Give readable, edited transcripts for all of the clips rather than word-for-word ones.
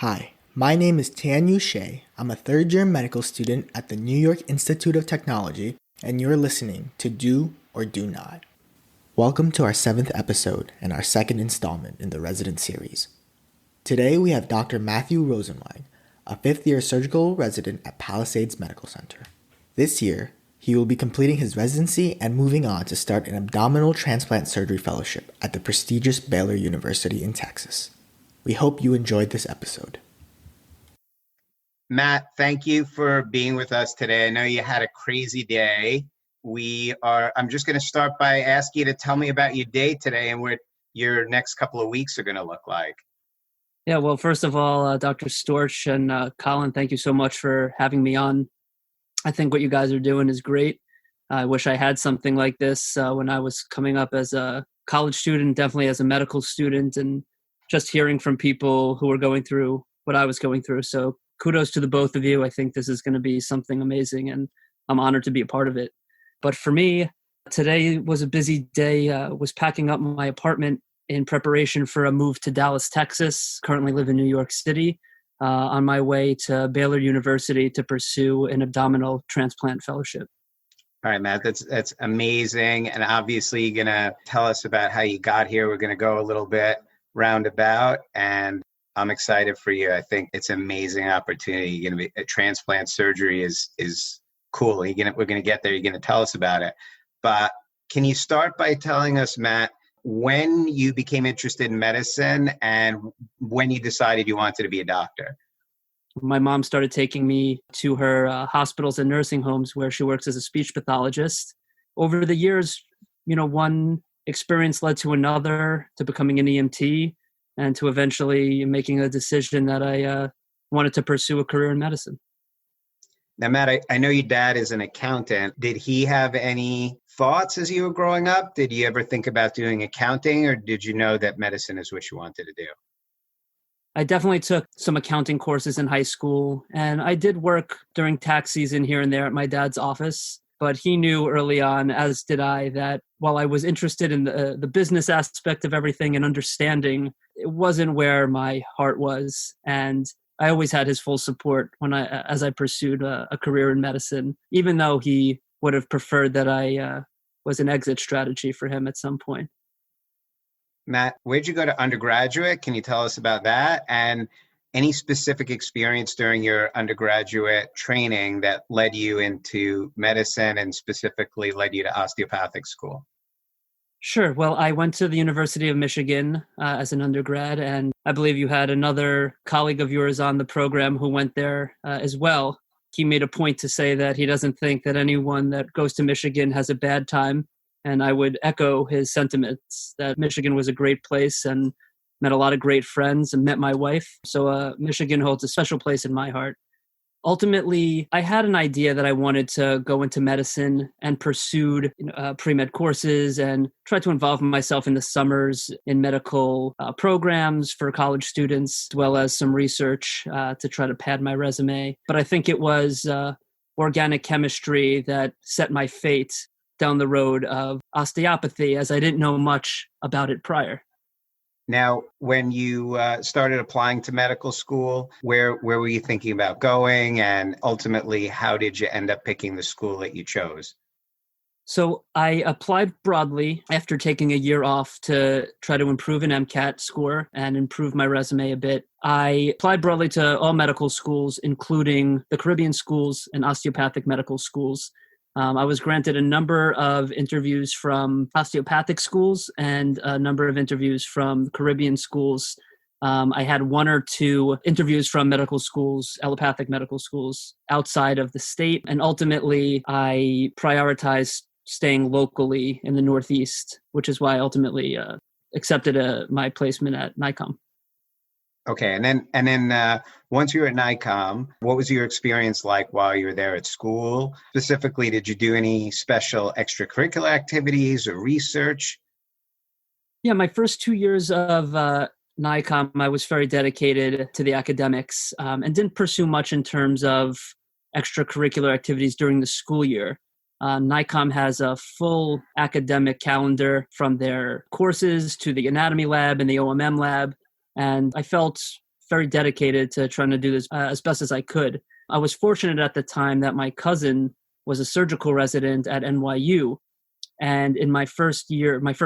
Hi, my name is Tianyu Shea. I'm a third-year medical student at the New York Institute of Technology, and you're listening to Do or Do Not. Welcome to our 7th episode and our second installment in the resident series. Today we have Dr. Matthew Rosenzweig, a 5th-year surgical resident at Palisades Medical Center. This year, he will be completing his residency and moving on to start an abdominal transplant surgery fellowship at the prestigious Baylor University in Texas. We hope you enjoyed this episode. Matt, thank you for being with us today. I know you had a crazy day. I'm just going to start by asking you to tell me about your day today and what your next couple of weeks are going to look like. Yeah, well, first of all, Dr. Storch and Colin, thank you so much for having me on. I think what you guys are doing is great. I wish I had something like this when I was coming up as a college student, definitely as a medical student, and just hearing from people who are going through what I was going through. So kudos to the both of you. I think this is going to be something amazing, and I'm honored to be a part of it. But for me, today was a busy day. Was packing up my apartment in preparation for a move to Dallas, Texas. Currently live in New York City, on my way to Baylor University to pursue an abdominal transplant fellowship. All right, Matt, that's amazing. And obviously you're going to tell us about how you got here. We're going to go a little bit roundabout, and I'm excited for you. I think it's an amazing opportunity. You're going to be a transplant surgery is cool. We're going to get there. You're going to tell us about it. But can you start by telling us, Matt, when you became interested in medicine and when you decided you wanted to be a doctor? My mom started taking me to her hospitals and nursing homes where she works as a speech pathologist. Over the years, one experience led to another, to becoming an EMT, and to eventually making a decision that I wanted to pursue a career in medicine. Now, Matt, I know your dad is an accountant. Did he have any thoughts as you were growing up? Did you ever think about doing accounting, or did you know that medicine is what you wanted to do? I definitely took some accounting courses in high school, and I did work during tax season here and there at my dad's office. But he knew early on, as did I, that while I was interested in the business aspect of everything and understanding, it wasn't where my heart was. And I always had his full support as I pursued a career in medicine, even though he would have preferred that I was an exit strategy for him at some point. Matt, where'd you go to undergraduate? Can you tell us about that? And any specific experience during your undergraduate training that led you into medicine and specifically led you to osteopathic school? Sure. Well, I went to the University of Michigan as an undergrad, and I believe you had another colleague of yours on the program who went there as well. He made a point to say that he doesn't think that anyone that goes to Michigan has a bad time. And I would echo his sentiments that Michigan was a great place and met a lot of great friends and met my wife. So Michigan holds a special place in my heart. Ultimately, I had an idea that I wanted to go into medicine and pursued pre-med courses and tried to involve myself in the summers in medical programs for college students, as well as some research to try to pad my resume. But I think it was organic chemistry that set my fate down the road of osteopathy, as I didn't know much about it prior. Now, when you started applying to medical school, where were you thinking about going? And ultimately, how did you end up picking the school that you chose? So I applied broadly after taking a year off to try to improve an MCAT score and improve my resume a bit. I applied broadly to all medical schools, including the Caribbean schools and osteopathic medical schools. I was granted a number of interviews from osteopathic schools and a number of interviews from Caribbean schools. I had 1 or 2 interviews from medical schools, allopathic medical schools outside of the state. And ultimately, I prioritized staying locally in the Northeast, which is why I ultimately accepted my placement at NICOM. Okay, and then once you were at NICOM, what was your experience like while you were there at school? Specifically, did you do any special extracurricular activities or research? Yeah, my first 2 years of NICOM, I was very dedicated to the academics and didn't pursue much in terms of extracurricular activities during the school year. NICOM has a full academic calendar from their courses to the anatomy lab and the OMM lab. And I felt very dedicated to trying to do this as best as I could. I was fortunate at the time that my cousin was a surgical resident at NYU. And in my first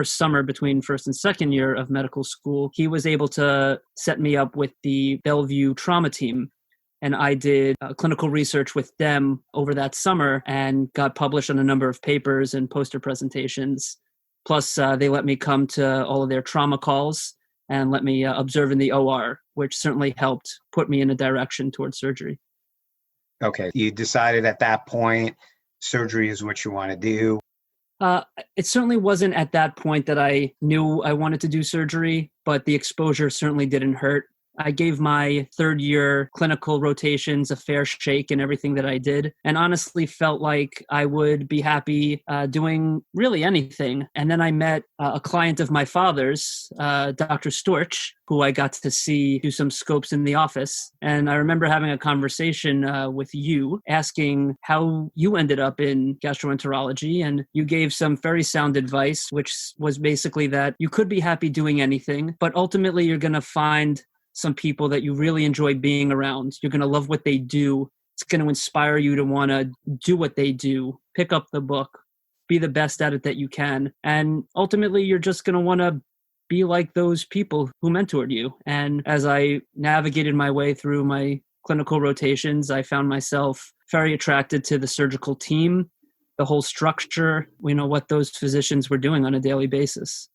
summer between first and second year of medical school, he was able to set me up with the Bellevue trauma team. And I did clinical research with them over that summer and got published on a number of papers and poster presentations. Plus, they let me come to all of their trauma calls and let me observe in the OR, which certainly helped put me in a direction towards surgery. Okay. You decided at that point, surgery is what you want to do. It certainly wasn't at that point that I knew I wanted to do surgery, but the exposure certainly didn't hurt. I gave my third year clinical rotations a fair shake in everything that I did, and honestly felt like I would be happy doing really anything. And then I met a client of my father's, Dr. Storch, who I got to see do some scopes in the office. And I remember having a conversation with you, asking how you ended up in gastroenterology. And you gave some very sound advice, which was basically that you could be happy doing anything, but ultimately you're going to find some people that you really enjoy being around. You're going to love what they do. It's going to inspire you to want to do what they do, pick up the book, be the best at it that you can. And ultimately, you're just going to want to be like those people who mentored you. And as I navigated my way through my clinical rotations, I found myself very attracted to the surgical team, the whole structure, what those physicians were doing on a daily basis.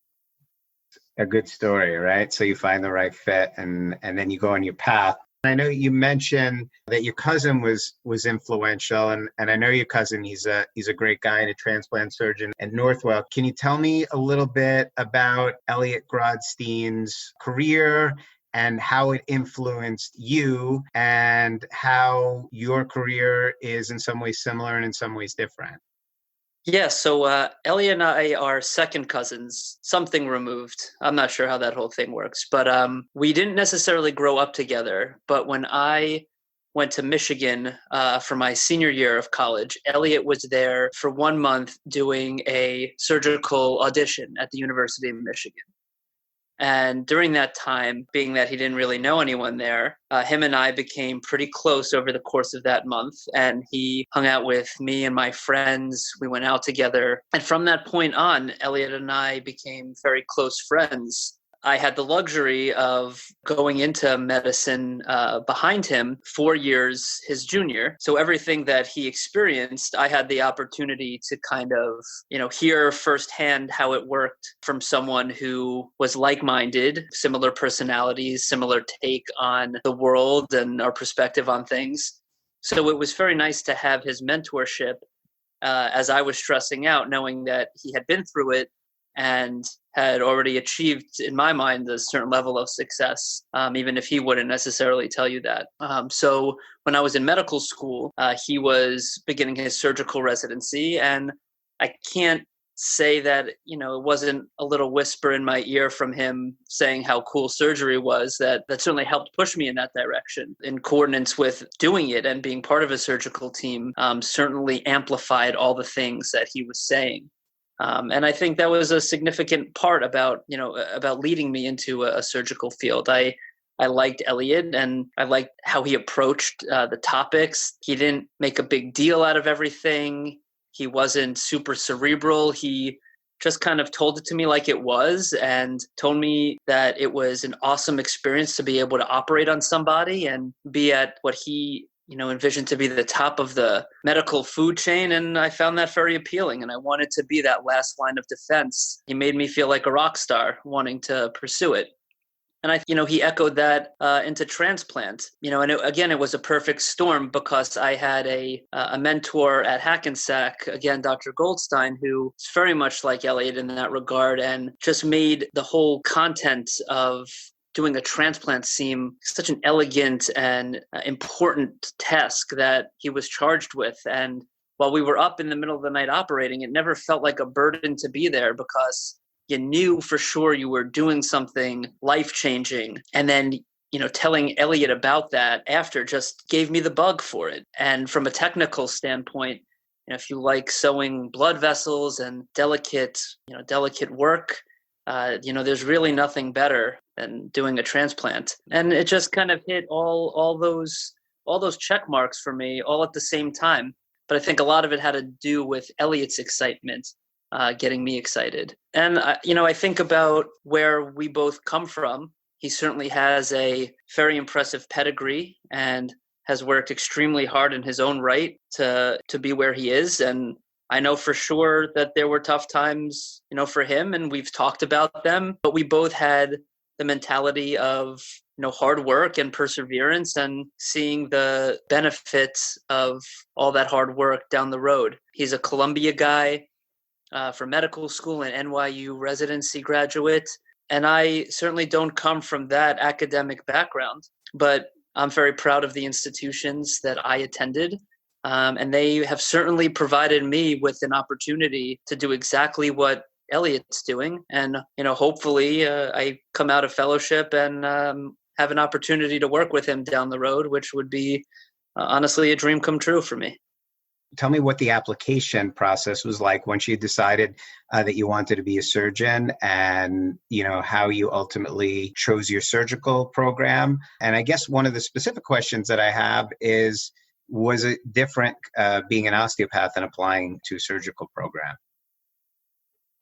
A good story, right? So you find the right fit and then you go on your path. I know you mentioned that your cousin was influential, and I know your cousin, he's a great guy and a transplant surgeon at Northwell. Can you tell me a little bit about Elliot Grodstein's career and how it influenced you and how your career is in some ways similar and in some ways different? Yeah, so Ellie and I are second cousins, something removed. I'm not sure how that whole thing works, but we didn't necessarily grow up together. But when I went to Michigan for my senior year of college, Elliot was there for 1 month doing a surgical audition at the University of Michigan. And during that time, being that he didn't really know anyone there, him and I became pretty close over the course of that month. And he hung out with me and my friends. We went out together. And from that point on, Elliot and I became very close friends. I had the luxury of going into medicine behind him 4 years his junior. So everything that he experienced, I had the opportunity to kind of, hear firsthand how it worked from someone who was like-minded, similar personalities, similar take on the world and our perspective on things. So it was very nice to have his mentorship as I was stressing out, knowing that he had been through it and had already achieved, in my mind, a certain level of success, even if he wouldn't necessarily tell you that. So when I was in medical school, he was beginning his surgical residency, and I can't say that, it wasn't a little whisper in my ear from him saying how cool surgery was that certainly helped push me in that direction. In coordinates with doing it and being part of a surgical team, certainly amplified all the things that he was saying. And I think that was a significant part about leading me into a surgical field. I liked Elliot, and I liked how he approached the topics. He didn't make a big deal out of everything. He wasn't super cerebral. He just kind of told it to me like it was and told me that it was an awesome experience to be able to operate on somebody and be at what he envisioned to be the top of the medical food chain. And I found that very appealing. And I wanted to be that last line of defense. He made me feel like a rock star wanting to pursue it. And he echoed that into transplant, and it was a perfect storm because I had a mentor at Hackensack, again, Dr. Goldstein, who is very much like Elliot in that regard and just made the whole content of doing a transplant seem such an elegant and important task that he was charged with. And while we were up in the middle of the night operating, it never felt like a burden to be there because you knew for sure you were doing something life-changing. And then, telling Elliot about that after just gave me the bug for it. And from a technical standpoint, if you like sewing blood vessels and delicate work, there's really nothing better and doing a transplant. And it just kind of hit all those check marks for me all at the same time. But I think a lot of it had to do with Elliot's excitement, getting me excited. And, I think about where we both come from. He certainly has a very impressive pedigree and has worked extremely hard in his own right to be where he is. And I know for sure that there were tough times, for him, and we've talked about them, but we both had the mentality of, hard work and perseverance and seeing the benefits of all that hard work down the road. He's a Columbia guy from medical school and NYU residency graduate. And I certainly don't come from that academic background, but I'm very proud of the institutions that I attended. And they have certainly provided me with an opportunity to do exactly what Elliot's doing. And, hopefully I come out of fellowship and have an opportunity to work with him down the road, which would be honestly a dream come true for me. Tell me what the application process was like once you decided that you wanted to be a surgeon, and how you ultimately chose your surgical program. And I guess one of the specific questions that I have is, was it different being an osteopath and applying to a surgical program?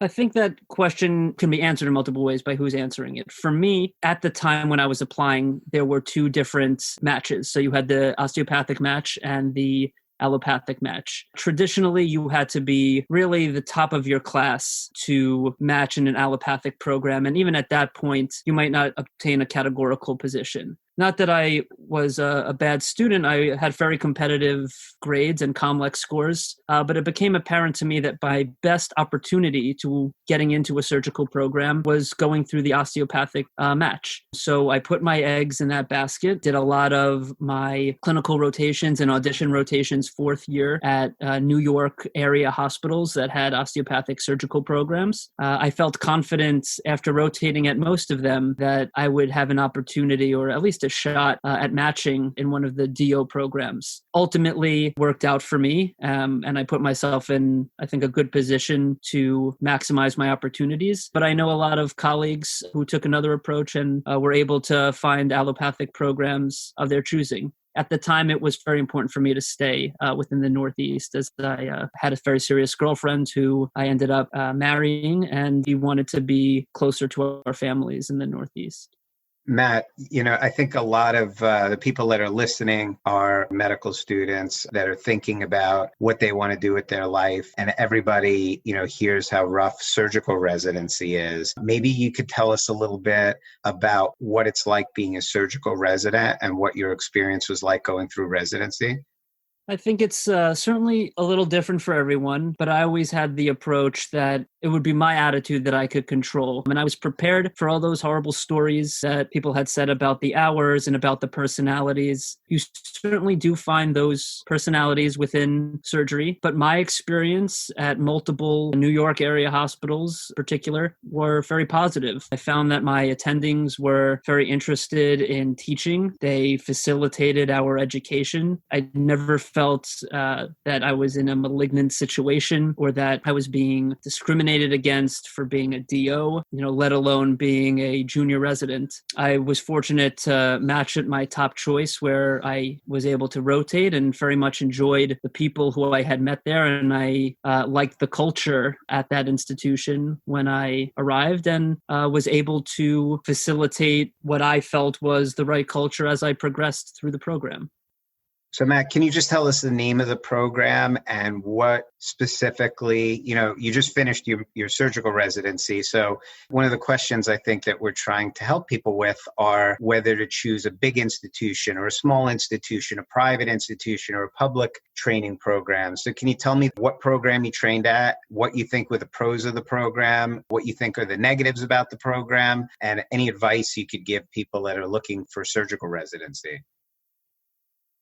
I think that question can be answered in multiple ways by who's answering it. For me, at the time when I was applying, there were two different matches. So you had the osteopathic match and the allopathic match. Traditionally, you had to be really the top of your class to match in an allopathic program. And even at that point, you might not obtain a categorical position. Not that I was a bad student. I had very competitive grades and COMLEX scores, but it became apparent to me that my best opportunity to getting into a surgical program was going through the osteopathic match. So I put my eggs in that basket, did a lot of my clinical rotations and audition rotations fourth year at New York area hospitals that had osteopathic surgical programs. I felt confident after rotating at most of them that I would have an opportunity, or at least a shot at matching in one of the D.O programs. Ultimately worked out for me, and I put myself in, I think, a good position to maximize my opportunities. But I know a lot of colleagues who took another approach and were able to find allopathic programs of their choosing. At the time, it was very important for me to stay within the Northeast, as I had a very serious girlfriend who I ended up marrying, and we wanted to be closer to our families in the Northeast. Matt, I think a lot of the people that are listening are medical students that are thinking about what they want to do with their life. And everybody, hears how rough surgical residency is. Maybe you could tell us a little bit about what it's like being a surgical resident and what your experience was like going through residency. I think it's certainly a little different for everyone, but I always had the approach that it would be my attitude that I could control. And I was prepared for all those horrible stories that people had said about the hours and about the personalities. You certainly do find those personalities within surgery, but my experience at multiple New York area hospitals in particular were very positive. I found that my attendings were very interested in teaching. They facilitated our education. I never felt that I was in a malignant situation or that I was being discriminated against for being a DO, let alone being a junior resident. I was fortunate to match at my top choice, where I was able to rotate and very much enjoyed the people who I had met there. And I liked the culture at that institution when I arrived, and was able to facilitate what I felt was the right culture as I progressed through the program. So Matt, can you just tell us the name of the program and what specifically, you just finished your surgical residency. So one of the questions I think that we're trying to help people with are whether to choose a big institution or a small institution, a private institution or a public training program. So can you tell me what program you trained at, what you think were the pros of the program, what you think are the negatives about the program, and any advice you could give people that are looking for surgical residency?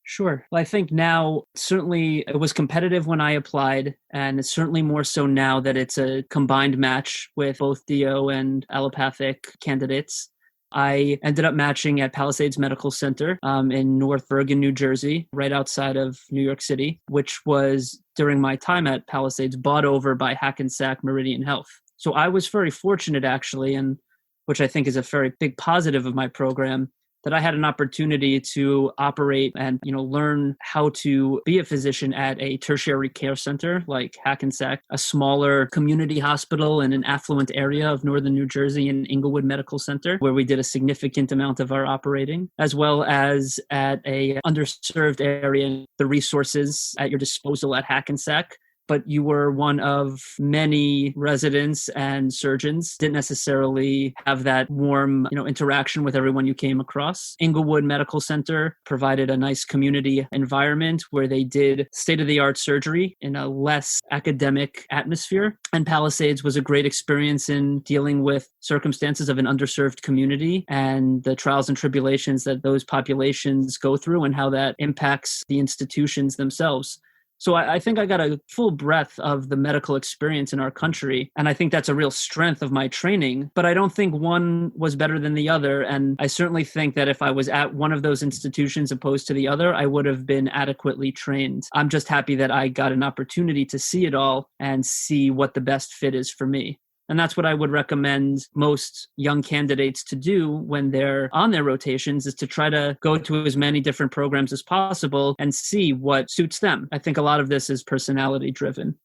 Sure. Well, I think now, certainly it was competitive when I applied, and it's certainly more so now that it's a combined match with both DO and allopathic candidates. I ended up matching at Palisades Medical Center in North Bergen, New Jersey, right outside of New York City, which was, during my time at Palisades, bought over by Hackensack Meridian Health. So I was very fortunate, actually, and which I think is a very big positive of my program, that I had an opportunity to operate and, learn how to be a physician at a tertiary care center like Hackensack, a smaller community hospital in an affluent area of northern New Jersey in Inglewood Medical Center, where we did a significant amount of our operating, as well as at a underserved area, the resources at your disposal at Hackensack. But you were one of many residents and surgeons, didn't necessarily have that warm, interaction with everyone you came across. Inglewood Medical Center provided a nice community environment where they did state-of-the-art surgery in a less academic atmosphere. And Palisades was a great experience in dealing with circumstances of an underserved community and the trials and tribulations that those populations go through and how that impacts the institutions themselves. So I think I got a full breadth of the medical experience in our country. And I think that's a real strength of my training. But I don't think one was better than the other. And I certainly think that if I was at one of those institutions opposed to the other, I would have been adequately trained. I'm just happy that I got an opportunity to see it all and see what the best fit is for me. And that's what I would recommend most young candidates to do when they're on their rotations, is to try to go to as many different programs as possible and see what suits them. I think a lot of this is personality driven.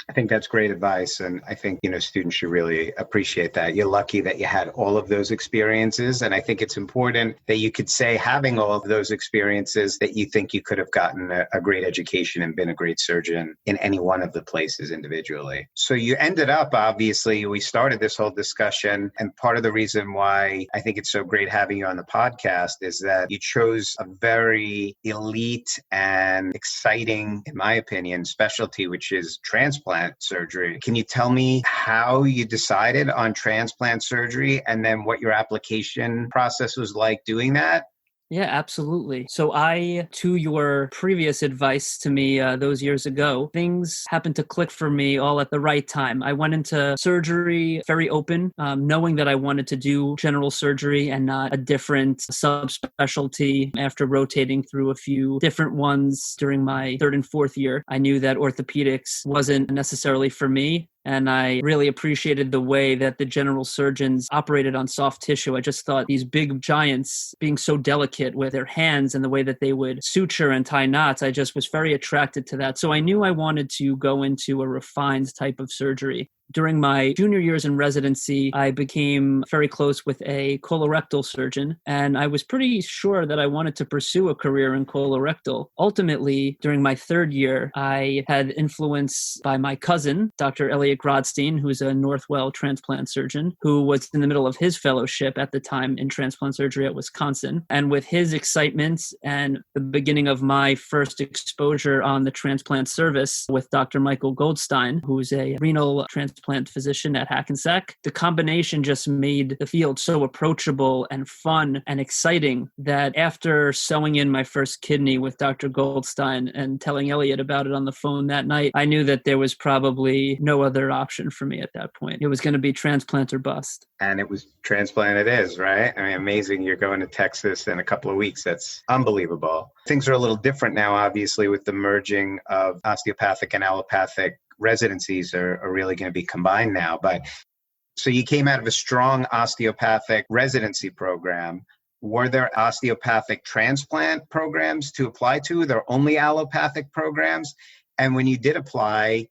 I think that's great advice. And I think, students should really appreciate that. You're lucky that you had all of those experiences. And I think it's important that you could say, having all of those experiences, that you think you could have gotten a great education and been a great surgeon in any one of the places individually. So you ended up, obviously, we started this whole discussion. And part of the reason why I think it's so great having you on the podcast is that you chose a very elite and exciting, in my opinion, specialty, which is transplant surgery. Can you tell me how you decided on transplant surgery and then what your application process was like doing that? Yeah, absolutely. So to your previous advice to me those years ago, things happened to click for me all at the right time. I went into surgery very open, knowing that I wanted to do general surgery and not a different subspecialty. After rotating through a few different ones during my third and fourth year, I knew that orthopedics wasn't necessarily for me. And I really appreciated the way that the general surgeons operated on soft tissue. I just thought these big giants being so delicate with their hands and the way that they would suture and tie knots, I just was very attracted to that. So I knew I wanted to go into a refined type of surgery. During my junior years in residency, I became very close with a colorectal surgeon, and I was pretty sure that I wanted to pursue a career in colorectal. Ultimately, during my third year, I had influence by my cousin, Dr. Elliot Grodstein, who's a Northwell transplant surgeon, who was in the middle of his fellowship at the time in transplant surgery at Wisconsin. And with his excitement and the beginning of my first exposure on the transplant service with Dr. Michael Goldstein, who's a renal transplant physician at Hackensack, the combination just made the field so approachable and fun and exciting that after sewing in my first kidney with Dr. Goldstein and telling Elliot about it on the phone that night, I knew that there was probably no other option for me at that point. It was going to be transplant or bust. And it was transplant it is, right? I mean, amazing. You're going to Texas in a couple of weeks. That's unbelievable. Things are a little different now, obviously, with the merging of osteopathic and allopathic residencies are really going to be combined now. But so you came out of a strong osteopathic residency program. Were there osteopathic transplant programs to apply to? There are only allopathic programs. And when you did apply,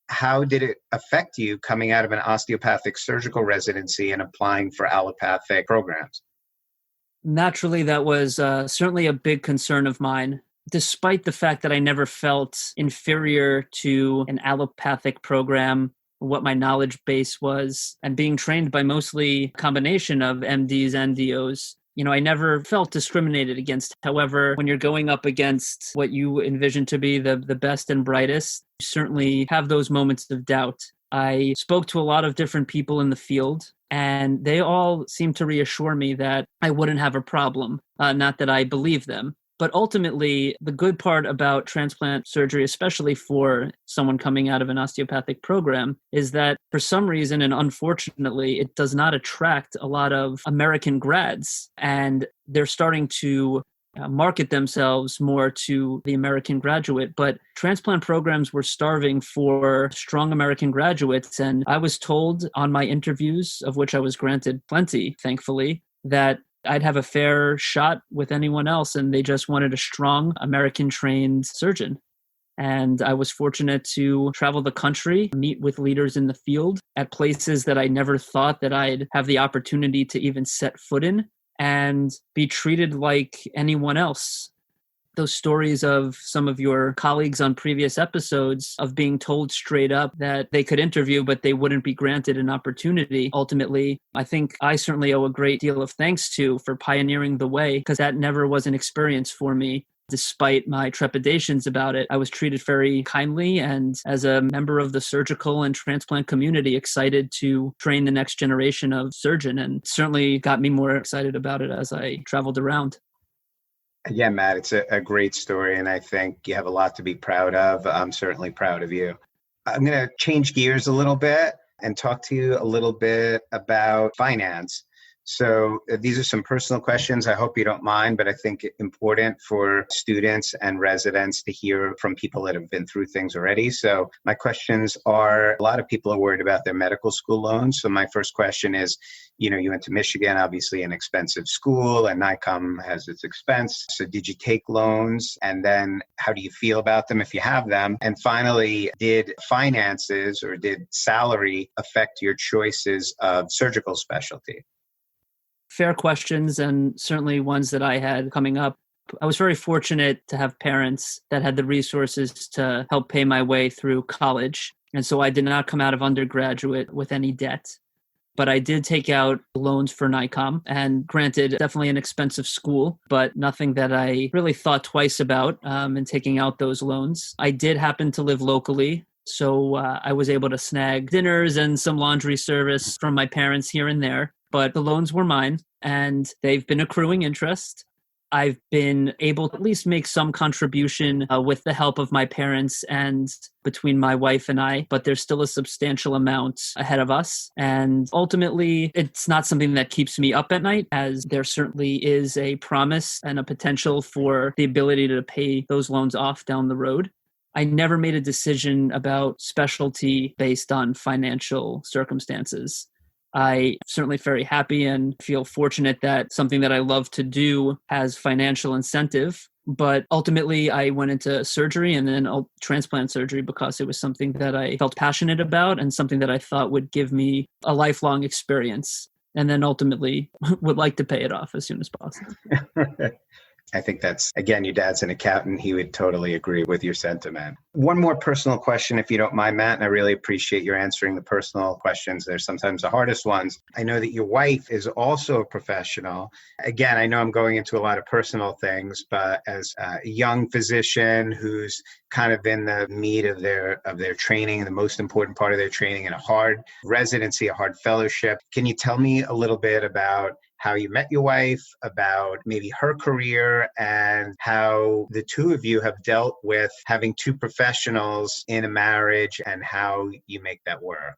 how did it affect you coming out of an osteopathic surgical residency and applying for allopathic programs? Naturally, that was certainly a big concern of mine. Despite the fact that I never felt inferior to an allopathic program, what my knowledge base was, and being trained by mostly a combination of MDs and DOs, I never felt discriminated against. However, when you're going up against what you envision to be the best and brightest, you certainly have those moments of doubt. I spoke to a lot of different people in the field, and they all seemed to reassure me that I wouldn't have a problem, not that I believe them. But ultimately, the good part about transplant surgery, especially for someone coming out of an osteopathic program, is that for some reason, and unfortunately, it does not attract a lot of American grads. And they're starting to market themselves more to the American graduate. But transplant programs were starving for strong American graduates. And I was told on my interviews, of which I was granted plenty, thankfully, that I'd have a fair shot with anyone else. And they just wanted a strong American-trained surgeon. And I was fortunate to travel the country, meet with leaders in the field at places that I never thought that I'd have the opportunity to even set foot in, and be treated like anyone else. Those stories of some of your colleagues on previous episodes of being told straight up that they could interview, but they wouldn't be granted an opportunity. Ultimately, I think I certainly owe a great deal of thanks to for pioneering the way, because that never was an experience for me. Despite my trepidations about it, I was treated very kindly, and as a member of the surgical and transplant community, excited to train the next generation of surgeon, and certainly got me more excited about it as I traveled around. Yeah, Matt, it's a great story, and I think you have a lot to be proud of. I'm certainly proud of you. I'm going to change gears a little bit and talk to you a little bit about finance. So these are some personal questions. I hope you don't mind, but I think it's important for students and residents to hear from people that have been through things already. So my questions are, a lot of people are worried about their medical school loans. So my first question is, you went to Michigan, obviously an expensive school, and NICOM has its expense. So did you take loans? And then how do you feel about them if you have them? And finally, did finances or did salary affect your choices of surgical specialty? Fair questions, and certainly ones that I had coming up. I was very fortunate to have parents that had the resources to help pay my way through college. And so I did not come out of undergraduate with any debt. But I did take out loans for NICOM, and granted, definitely an expensive school, but nothing that I really thought twice about in taking out those loans. I did happen to live locally, so I was able to snag dinners and some laundry service from my parents here and there. But the loans were mine, and they've been accruing interest. I've been able to at least make some contribution with the help of my parents and between my wife and I, but there's still a substantial amount ahead of us. And ultimately, it's not something that keeps me up at night, as there certainly is a promise and a potential for the ability to pay those loans off down the road. I never made a decision about specialty based on financial circumstances. I'm certainly very happy and feel fortunate that something that I love to do has financial incentive. But ultimately, I went into surgery and then transplant surgery because it was something that I felt passionate about and something that I thought would give me a lifelong experience. And then ultimately would like to pay it off as soon as possible. I think that's, again, your dad's an accountant. He would totally agree with your sentiment. One more personal question, if you don't mind, Matt, and I really appreciate your answering the personal questions. They're sometimes the hardest ones. I know that your wife is also a professional. Again, I know I'm going into a lot of personal things, but as a young physician who's kind of in the meat of their training, the most important part of their training, in a hard residency, a hard fellowship, can you tell me a little bit about how you met your wife, about maybe her career, and how the two of you have dealt with having two professionals in a marriage and how you make that work?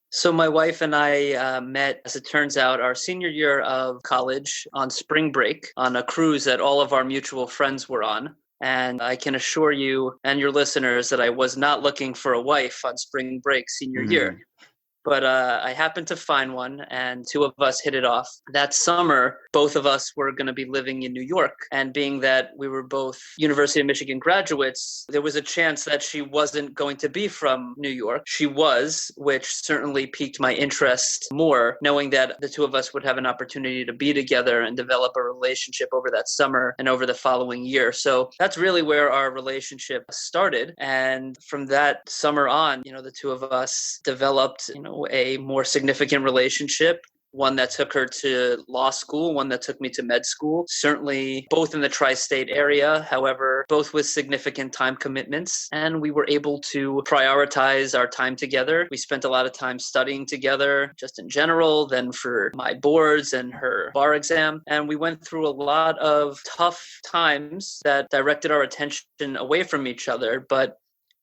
So my wife and I met, as it turns out, our senior year of college on spring break on a cruise that all of our mutual friends were on. And I can assure you and your listeners that I was not looking for a wife on spring break senior year. But I happened to find one, and two of us hit it off. That summer, both of us were going to be living in New York. And being that we were both University of Michigan graduates, there was a chance that she wasn't going to be from New York. She was, which certainly piqued my interest more, knowing that the two of us would have an opportunity to be together and develop a relationship over that summer and over the following year. So that's really where our relationship started. And from that summer on, the two of us developed, a more significant relationship, one that took her to law school, one that took me to med school, certainly both in the tri-state area, however, both with significant time commitments. And we were able to prioritize our time together. We spent a lot of time studying together, just in general, then for my boards and her bar exam. And we went through a lot of tough times that directed our attention away from each other. But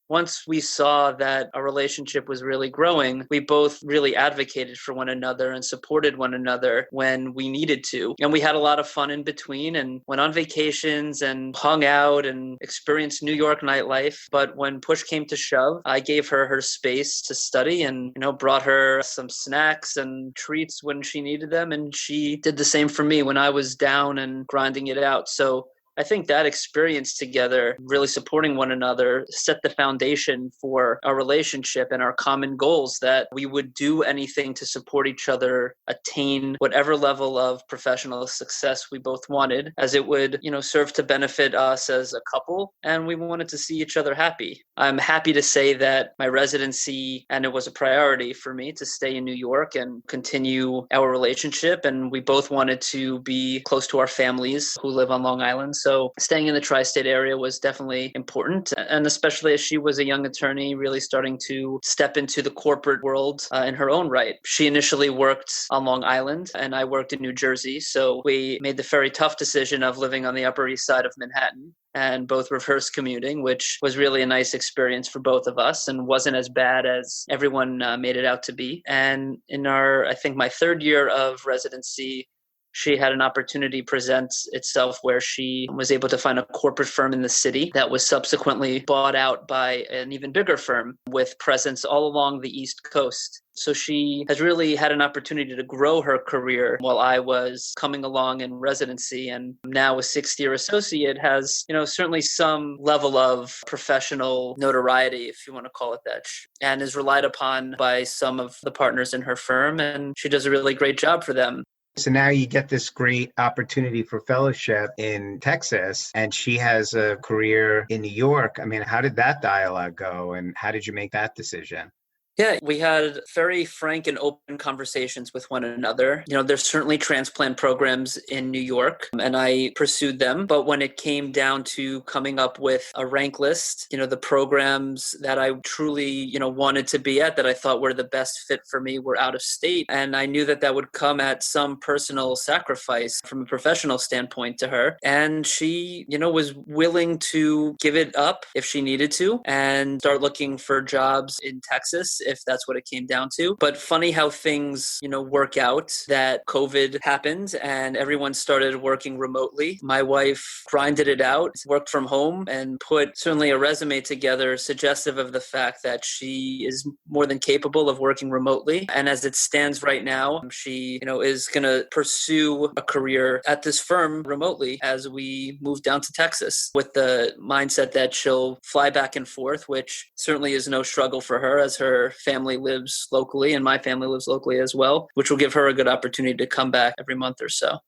once we saw that our relationship was really growing, we both really advocated for one another and supported one another when we needed to. And we had a lot of fun in between and went on vacations and hung out and experienced New York nightlife. But when push came to shove, I gave her space to study and, brought her some snacks and treats when she needed them. And she did the same for me when I was down and grinding it out. So I think that experience together, really supporting one another, set the foundation for our relationship and our common goals that we would do anything to support each other, attain whatever level of professional success we both wanted, as it would, serve to benefit us as a couple. And we wanted to see each other happy. I'm happy to say that my residency, and it was a priority for me to stay in New York and continue our relationship. And we both wanted to be close to our families who live on Long Island. So staying in the tri-state area was definitely important. And especially as she was a young attorney, really starting to step into the corporate world in her own right. She initially worked on Long Island and I worked in New Jersey. So we made the very tough decision of living on the Upper East Side of Manhattan and both reverse commuting, which was really a nice experience for both of us and wasn't as bad as everyone made it out to be. And in I think my third year of residency, she had an opportunity present itself where she was able to find a corporate firm in the city that was subsequently bought out by an even bigger firm with presence all along the East Coast. So she has really had an opportunity to grow her career while I was coming along in residency. And now a sixth-year associate has, certainly some level of professional notoriety, if you want to call it that, and is relied upon by some of the partners in her firm. And she does a really great job for them. So now you get this great opportunity for fellowship in Texas, and she has a career in New York. I mean, how did that dialogue go, and how did you make that decision? Yeah, we had very frank and open conversations with one another. There's certainly transplant programs in New York, and I pursued them. But when it came down to coming up with a rank list, the programs that I truly, wanted to be at, that I thought were the best fit for me, were out of state. And I knew that would come at some personal sacrifice from a professional standpoint to her. And she, was willing to give it up if she needed to and start looking for jobs in Texas, if that's what it came down to. But funny how things, work out, that COVID happened and everyone started working remotely. My wife grinded it out, worked from home, and put certainly a resume together suggestive of the fact that she is more than capable of working remotely. And as it stands right now, she, is going to pursue a career at this firm remotely as we move down to Texas, with the mindset that she'll fly back and forth, which certainly is no struggle for her, as her family lives locally and my family lives locally as well, which will give her a good opportunity to come back every month or so.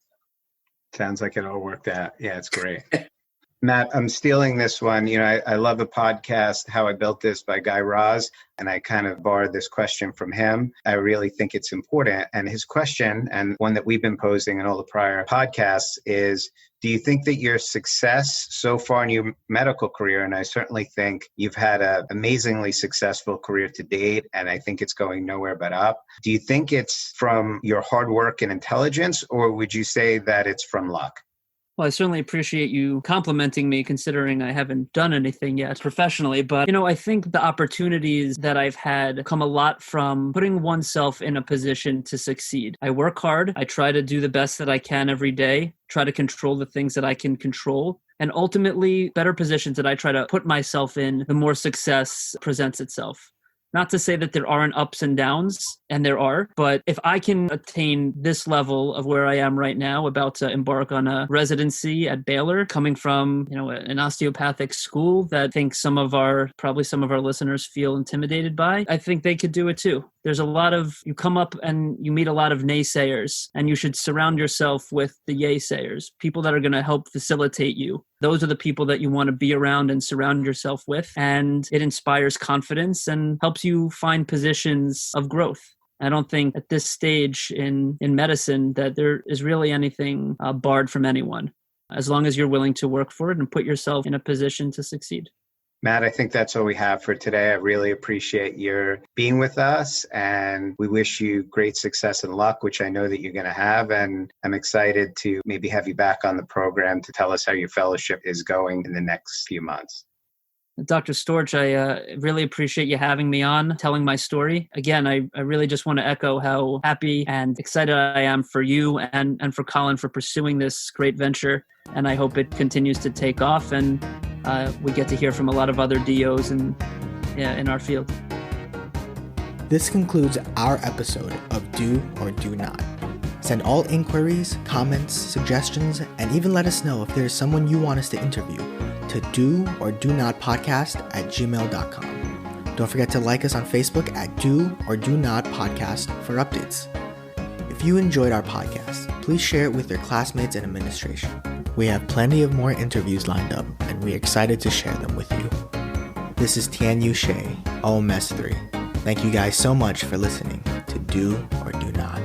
Sounds like it all worked out. Yeah, it's great. Matt, I'm stealing this one. I love a podcast, How I Built This by Guy Raz, and I kind of borrowed this question from him. I really think it's important. And his question, and one that we've been posing in all the prior podcasts, is, do you think that your success so far in your medical career, and I certainly think you've had an amazingly successful career to date, and I think it's going nowhere but up, do you think it's from your hard work and intelligence, or would you say that it's from luck? Well, I certainly appreciate you complimenting me, considering I haven't done anything yet professionally. But, I think the opportunities that I've had come a lot from putting oneself in a position to succeed. I work hard. I try to do the best that I can every day, try to control the things that I can control. And ultimately, better positions that I try to put myself in, the more success presents itself. Not to say that there aren't ups and downs, and there are, but if I can attain this level of where I am right now, about to embark on a residency at Baylor, coming from, an osteopathic school that I think probably some of our listeners feel intimidated by, I think they could do it too. There's you come up and you meet a lot of naysayers, and you should surround yourself with the yaysayers, people that are going to help facilitate you. Those are the people that you want to be around and surround yourself with. And it inspires confidence and helps you find positions of growth. I don't think at this stage in medicine that there is really anything barred from anyone, as long as you're willing to work for it and put yourself in a position to succeed. Matt, I think that's all we have for today. I really appreciate your being with us, and we wish you great success and luck, which I know that you're going to have. And I'm excited to maybe have you back on the program to tell us how your fellowship is going in the next few months. Dr. Storch, I really appreciate you having me on, telling my story. Again, I really just want to echo how happy and excited I am for you and for Colin for pursuing this great venture. And I hope it continues to take off and we get to hear from a lot of other DOs in our field. This concludes our episode of Do or Do Not. Send all inquiries, comments, suggestions, and even let us know if there is someone you want us to interview to doordonotpodcast@gmail.com. Don't forget to like us on Facebook at Do or Do Not Podcast for updates. If you enjoyed our podcast, please share it with your classmates and administration. We have plenty of more interviews lined up, and we're excited to share them with you. This is Tianyu Shea, OMS 3. Thank you guys so much for listening to Do or Do Not.